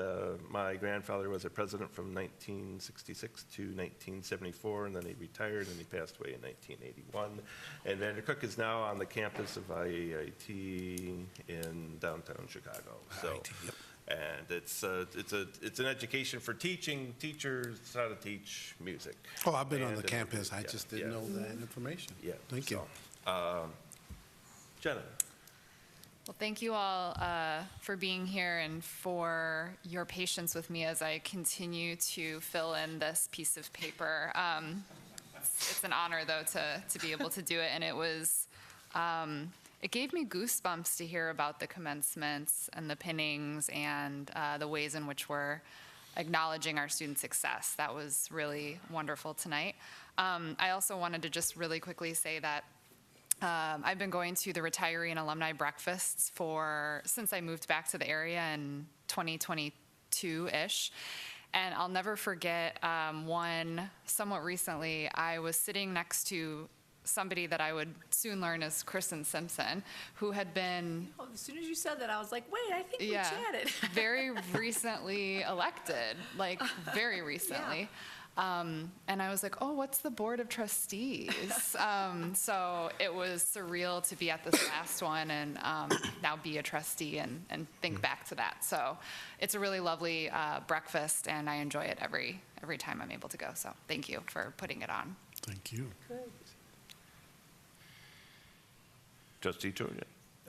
my grandfather was a president from 1966 to 1974, and then he retired and he passed away in 1981. And Vandercook is now on the campus of IAIT in downtown Chicago. So. And it's an education for teaching teachers how to teach music. Oh, I've been on And the campus. I just didn't know that information. Yeah. Thank you. Jenna. Well, thank you all for being here and for your patience with me as I continue to fill in this piece of paper. It's an honor, though, to be able to do it, and it gave me goosebumps to hear about the commencements and the pinnings and the ways in which we're acknowledging our student success. That was really wonderful tonight. I also wanted to just really quickly say that I've been going to the retiree and alumni breakfasts since I moved back to the area in 2022-ish. And I'll never forget one somewhat recently. I was sitting next to somebody that I would soon learn as Kristen Simpson, who had been... Oh, as soon as you said that, I was like, wait, I think we chatted. very recently elected, like very recently. Yeah. And I was like, oh, what's the board of trustees? So it was surreal to be at this last one and now be a trustee and think back to that. So it's a really lovely breakfast, and I enjoy it every time I'm able to go. So thank you for putting it on. Thank you. Good. Trustee Georgia.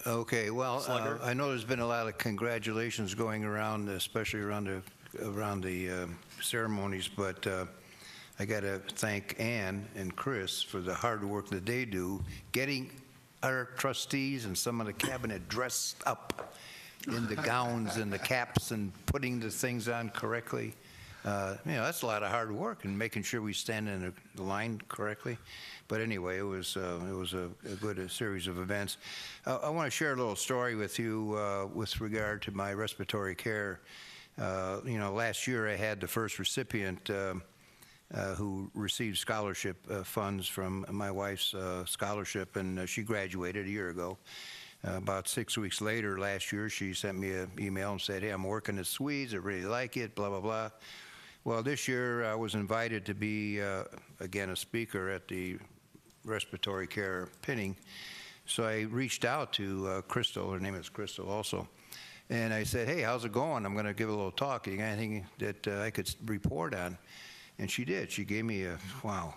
Okay, well, Slugger. I know there's been a lot of congratulations going around, especially around the ceremonies, but I got to thank Ann and Chris for the hard work that they do, getting our trustees and some of the cabinet dressed up in the gowns and the caps and putting the things on correctly. That's a lot of hard work and making sure we stand in the line correctly. But anyway, it was a good series of events. I want to share a little story with you with regard to my respiratory care. Last year I had the first recipient who received scholarship funds from my wife's scholarship, and she graduated a year ago. About 6 weeks later, last year, she sent me an email and said, hey, I'm working at Swedes, I really like it, blah, blah, blah. Well, this year I was invited to be, again, a speaker at the respiratory care pinning. So I reached out to Crystal, her name is Crystal also, and I said, hey, how's it going? I'm going to give a little talk. You got anything that I could report on? And she did. She gave me wow.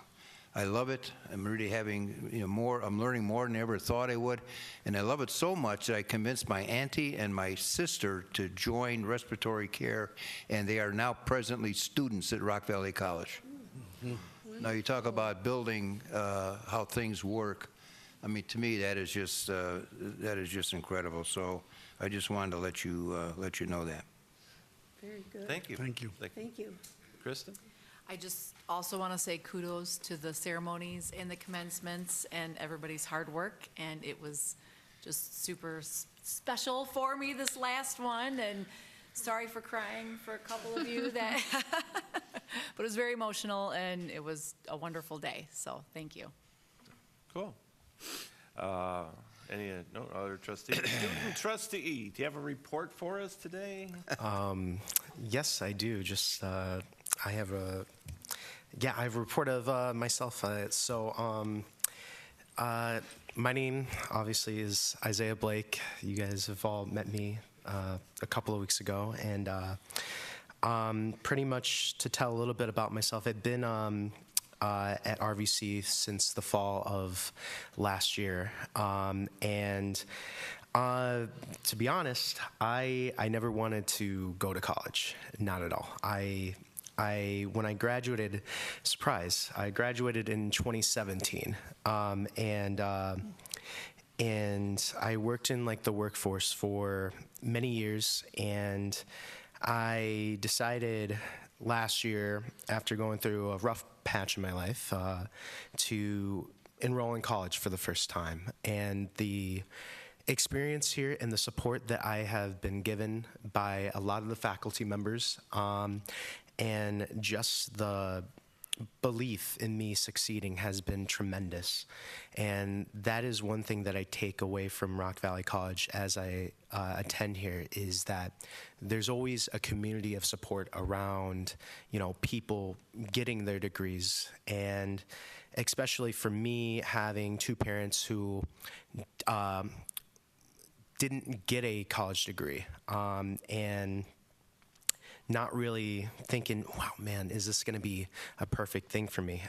I love it. I'm really having more. I'm learning more than I ever thought I would, and I love it so much that I convinced my auntie and my sister to join respiratory care, and they are now presently students at Rock Valley College. Mm-hmm. Now you talk about building how things work. I mean, to me, that is just incredible. So I just wanted to let you know that. Very good. Thank you. Thank you. Thank you. Kristen? I just also want to say kudos to the ceremonies and the commencements and everybody's hard work. And it was just super special for me, this last one. And sorry for crying for a couple of you that, but it was very emotional and it was a wonderful day. So thank you. Cool. Any other trustees? Student trustee, do you have a report for us today? Yes, I do. Just I have a report of myself. My name obviously is Isaiah Blake. You guys have all met me a couple of weeks ago, and pretty much to tell a little bit about myself, I've been at RVC since the fall of last year, and to be honest, I never wanted to go to college, not at all. When I graduated, surprise, I graduated in 2017, and I worked in the workforce for many years, and I decided last year, after going through a rough patch in my life, to enroll in college for the first time. And the experience here and the support that I have been given by a lot of the faculty members, and just the belief in me succeeding has been tremendous. And that is one thing that I take away from Rock Valley College as I attend here, is that there's always a community of support around, people getting their degrees. And especially for me, having two parents who didn't get a college degree, and not really thinking, wow, man, is this going to be a perfect thing for me?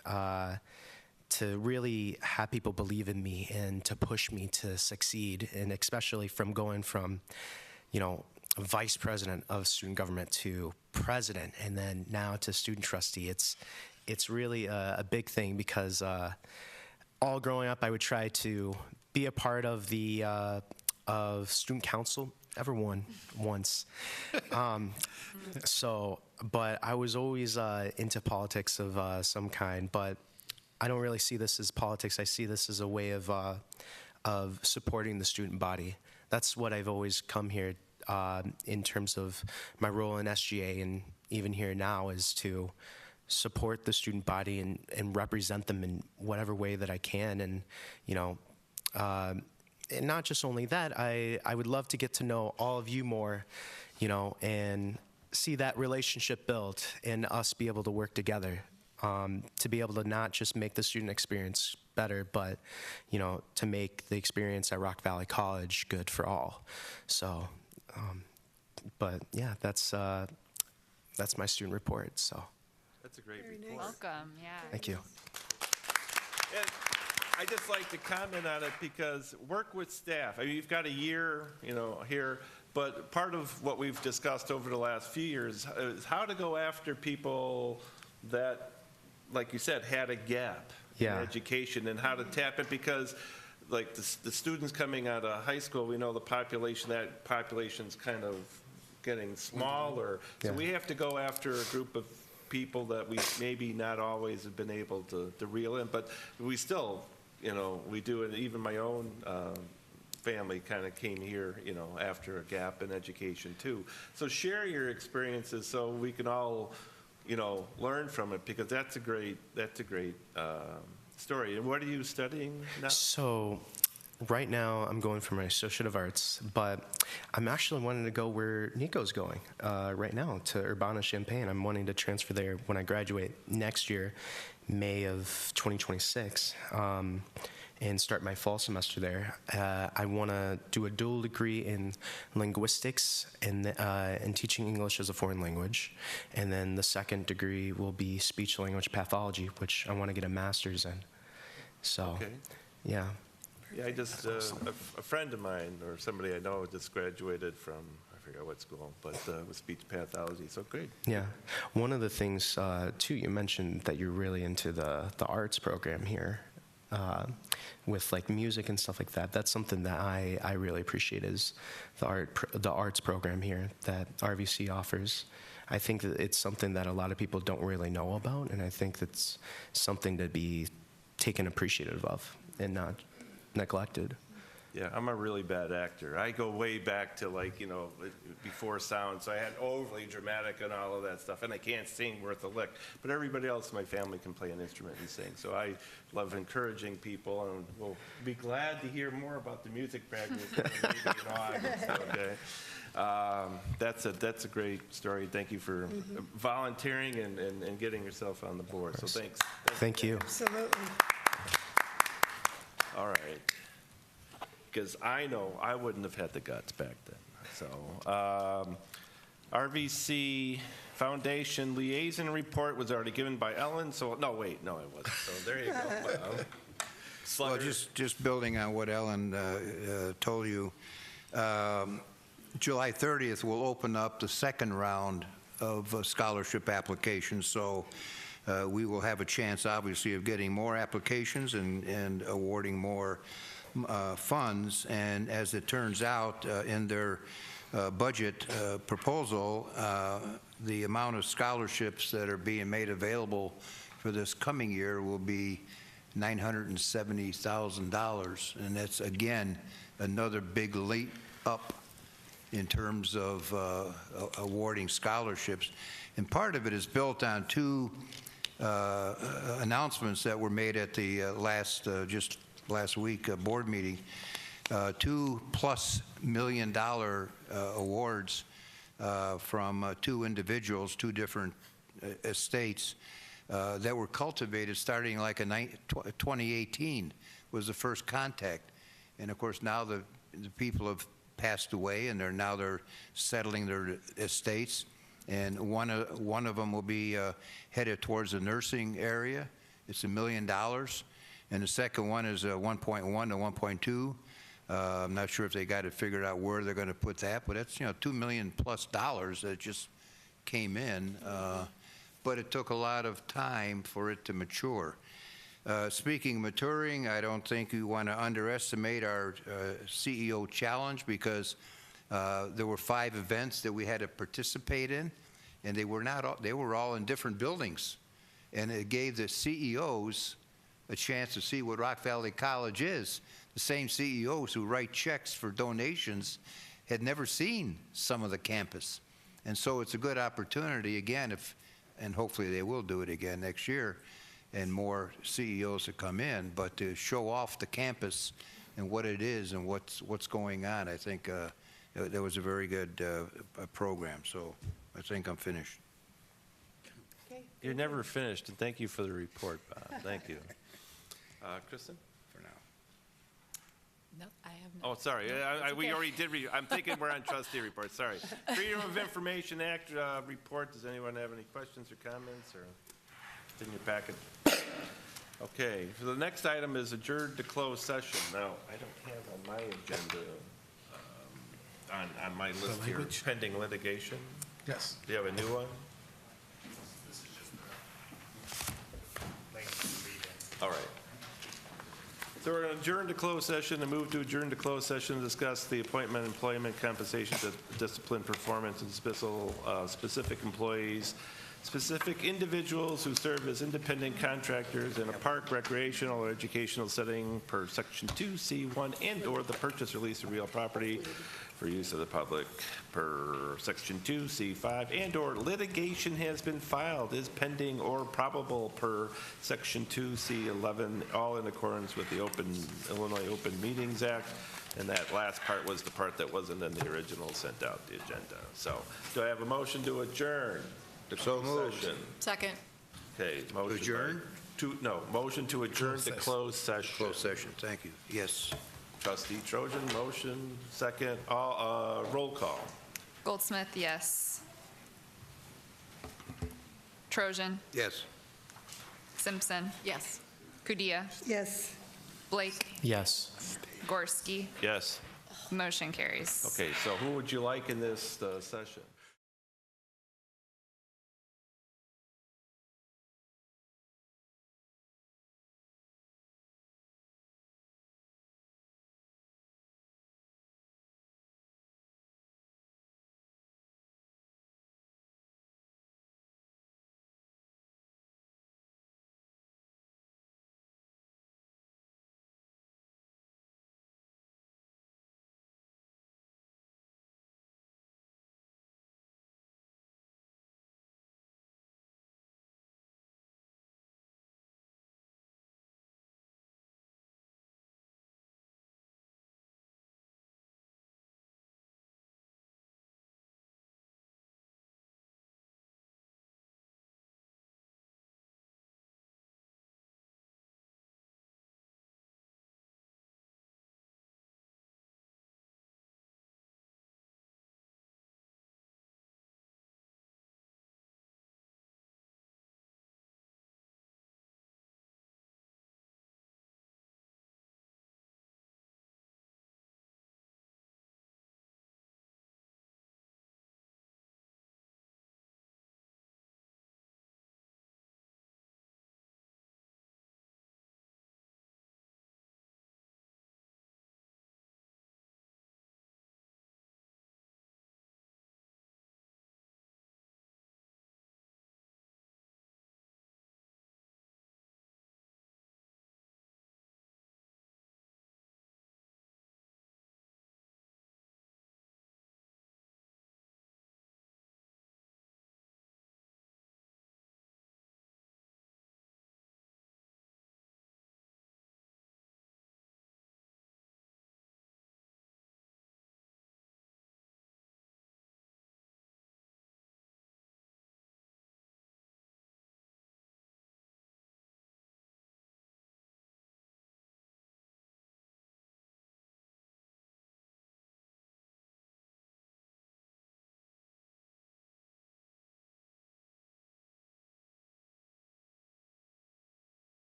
to really have people believe in me and to push me to succeed, and especially from going from, vice president of student government to president, and then now to student trustee. It's really a big thing because all growing up, I would try to be a part of the of student council. Ever won once. But I was always into politics of some kind, but I don't really see this as politics. I see this as a way of supporting the student body. That's what I've always come here in terms of my role in SGA, and even here now, is to support the student body and represent them in whatever way that I can. And, and not just only that, I would love to get to know all of you more, and see that relationship build and us be able to work together. To be able to not just make the student experience better, but, to make the experience at Rock Valley College good for all. So, but yeah, that's my student report, so. That's a great Very report. nice. Welcome, yeah. Thank you. And I just like to comment on it because work with staff. I mean, you've got a year, here, but part of what we've discussed over the last few years is how to go after people that, like you said, had a gap in education, and how to tap it, because like the students coming out of high school, we know that population's kind of getting smaller. So we have to go after a group of people that we maybe not always have been able to reel in, but we still, we do it. Even my own family kind of came here, after a gap in education too. So share your experiences so we can all, learn from it, because that's a great story. And what are you studying now? So right now I'm going for my Associate of Arts, but I'm actually wanting to go where Nico's going right now, to Urbana-Champaign. I'm wanting to transfer there when I graduate next year, May of 2026, and start my fall semester there. I want to do a dual degree in linguistics and teaching English as a foreign language. And then the second degree will be speech language pathology, which I want to get a master's in. So, yeah. Yeah, I just, a friend of mine, or somebody I know, just graduated from, I forget what school, but with speech pathology, so great. Yeah. One of the things, too, you mentioned that you're really into the arts program here, with like music and stuff like that. That's something that I really appreciate, is the arts program here that RVC offers. I think that it's something that a lot of people don't really know about, and I think that's something to be taken appreciative of and not neglected. Yeah, I'm a really bad actor. I go way back to before sound, so I had overly dramatic and all of that stuff, and I can't sing worth a lick. But everybody else in my family can play an instrument and sing, so I love encouraging people, and we'll be glad to hear more about the music practice maybe in August, okay? That's a great story. Thank you for volunteering and getting yourself on the board, so thanks. Thank you. Absolutely. All right. Because I know I wouldn't have had the guts back then. So, RVC Foundation liaison report was already given by Ellen. So, no, it wasn't. So there you go. Well, just building on what Ellen told you, July 30th we'll open up the second round of scholarship applications. So we will have a chance, obviously, of getting more applications and awarding more funds. And as it turns out, in their budget proposal, the amount of scholarships that are being made available for this coming year will be $970,000, and that's again another big leap up in terms of awarding scholarships. And part of it is built on two announcements that were made at the just last week board meeting. $2+ million awards from two individuals, two different estates that were cultivated starting like in 2018 was the first contact. And of course now the people have passed away, and they're settling their estates. And one of them will be headed towards the nursing area, It's $1 million. And the second one is 1.1 to 1.2. I'm not sure if they got it figured out where they're going to put that, but that's, $2 million plus that just came in. But it took a lot of time for it to mature. Speaking of maturing, I don't think we want to underestimate our CEO challenge, because there were 5 events that we had to participate in, and they were all in different buildings. And it gave the CEOs a chance to see what Rock Valley College is. The same CEOs who write checks for donations had never seen some of the campus. And so it's a good opportunity again, and hopefully they will do it again next year, and more CEOs to come in, but to show off the campus and what it is and what's going on. I think that was a very good program. So I think I'm finished. You're never finished, and thank you for the report, Bob. Thank you. Kristen? For now. No, I have no. Oh, sorry. We already did. I'm thinking we're on trustee reports. Sorry. Freedom of Information Act report. Does anyone have any questions or comments, or it's in your packet? Okay. So the next item is adjourned to closed session. Now, I don't have on my agenda, on my list here, pending litigation. Yes. Do you have a new one? This is just the language read-in. All right. So we're going to adjourn to closed session and move to adjourn to closed session to discuss the appointment, employment, compensation, discipline, performance, and dismissal of specific employees, specific individuals who serve as independent contractors in a park, recreational, or educational setting per Section 2C1, and/or the purchase or lease of real property for use of the public per Section 2C5, and/or litigation has been filed, is pending, or probable per Section 2C11, all in accordance with the Illinois Open Meetings Act. And that last part was the part that wasn't in the original sent out the agenda. So do I have a motion to adjourn? So moved. Session? Second. Okay, motion. Adjourn? Motion to adjourn to closed session. Closed session. Thank you. Yes. Trustee Trojan, motion, second, roll call. Goldsmith, yes. Trojan, Yes. Simpson, Yes. Kudia, Yes. Blake, Yes. Gorski. Yes. Motion carries. Okay, so who would you like in this session?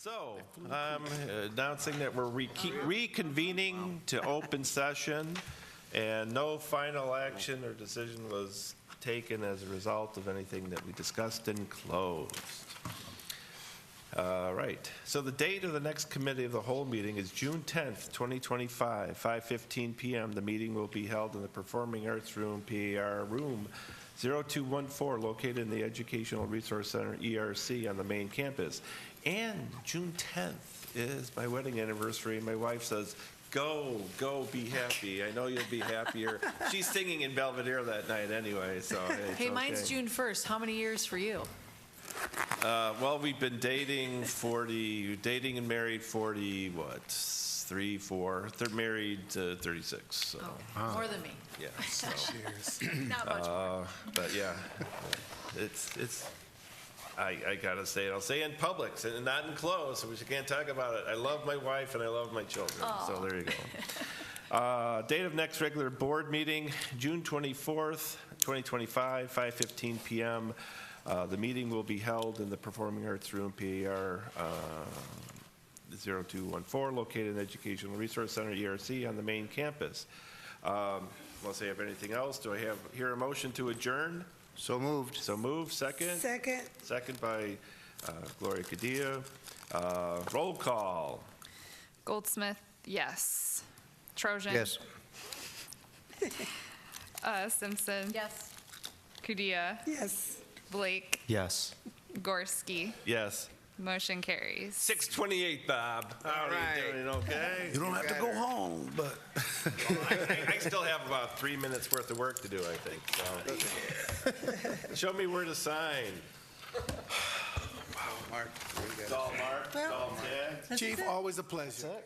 So, I'm announcing that we're reconvening to open session, and no final action or decision was taken as a result of anything that we discussed in closed. All right. So the date of the next committee of the whole meeting is June 10th, 2025, 5:15 p.m. The meeting will be held in the Performing Arts Room, PAR Room 0214, located in the Educational Resource Center, ERC, on the main campus. And June 10th is my wedding anniversary, and my wife says, go, be happy. I know you'll be happier. She's singing in Belvedere that night anyway, so it's Hey, mine's okay. June 1st. How many years for you? Well, we've been dating and married 40, what, 3, 4. They're married 36, so. Oh, more than me. Yeah. So, Not much more. but yeah, I gotta say it. I'll say it in public, and not in closed, so we can't talk about it. I love my wife and I love my children. So there you go. Date of next regular board meeting, June 24th, 2025, 5:15 p.m. The meeting will be held in the Performing Arts Room, PAR 0214, located in the Educational Resource Center, ERC, on the main campus. Unless I have anything else, do I hear a motion to adjourn? So moved. So moved. Second? Second. Second by Gloria Cadillo. Roll call. Goldsmith, yes. Trojan? Yes. Simpson? Yes. Kudia? Yes. Blake? Yes. Gorski? Yes. Motion carries. 6:28, Bob. How are you doing? Okay? You don't have to go home, but. I still have about 3 minutes worth of work to do, I think. So. Show me where to sign. Mark. It's all Mark. It's all Ted. Chief, always a pleasure.